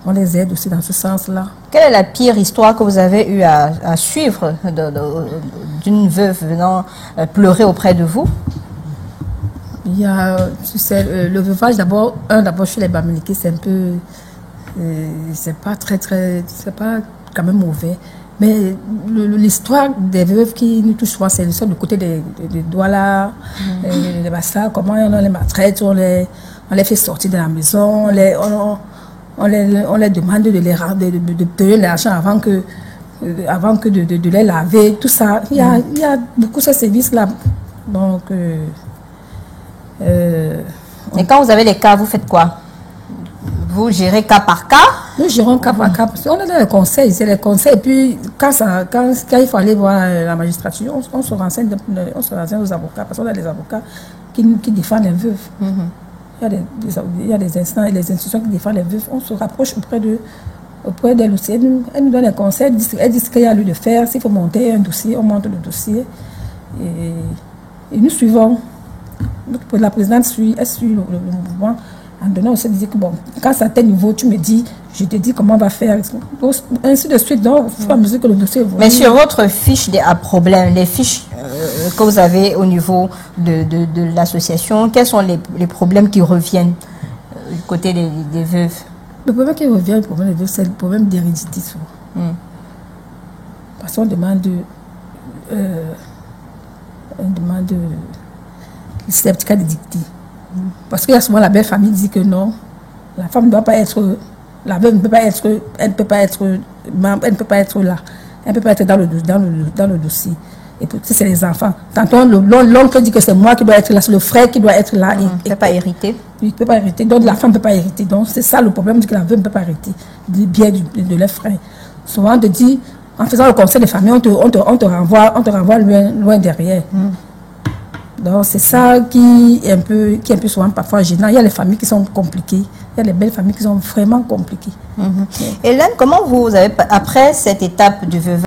On les aide aussi dans ce sens-là. Quelle est la pire histoire que vous avez eu à suivre d'une veuve venant pleurer auprès de vous? Il y a, tu sais, le veuvage, d'abord chez les Bamileke, c'est un peu, c'est pas c'est pas quand même mauvais. Mais l'histoire des veuves qui nous touche souvent, c'est le côté des Douala, des Bassa, comment on les maltraite, on les fait sortir de la maison, on les demande de payer l'argent avant que de les laver, tout ça. Il y a beaucoup de ces services-là. Donc, et quand vous avez des cas, vous faites quoi? Vous gérez cas par cas? Nous gérons cas par cas. On est dans les conseils, c'est les conseils. Et puis, quand il faut aller voir la magistrature, on se renseigne aux avocats, parce qu'on a des avocats qui défendent les veuves. Il y a des instances et des institutions qui défendent les veuves. On se rapproche auprès d'elles aussi. Elle nous donne des conseils, elle dit ce qu'il y a lieu de faire. S'il faut monter un dossier, on monte le dossier. Et nous suivons. La présidente suit le mouvement. En donnant aussi, dire que bon, quand c'est à tel niveau, tu me dis, je te dis comment on va faire. Ainsi de suite, donc, au fur et à mesure que le dossier évolue. Mais sur votre fiche à problème, les fiches que vous avez au niveau de l'association, quels sont les problèmes qui reviennent du côté des veuves? Le problème qui revient, c'est le problème d'hérédité. Parce qu'on demande le certificat de dictée. Parce qu'il y a souvent la belle famille qui dit que non, la femme ne doit pas être, la veuve ne peut pas être, elle ne peut pas être là, elle ne peut pas être dans le dossier. Et puis c'est les enfants. Tantôt l'oncle dit que c'est moi qui dois être là, c'est le frère qui doit être là. Il ne peut pas hériter. Il ne peut pas hériter, donc la femme ne peut pas hériter. Donc c'est ça le problème, c'est que la veuve ne peut pas hériter du bien de leur frère. Souvent on te dit, en faisant le conseil de famille, on te renvoie loin derrière. Donc c'est ça qui est un peu souvent parfois gênant. Il y a les familles qui sont compliquées, il y a les belles familles qui sont vraiment compliquées. Hélène, comment vous avez, après cette étape du veuvage,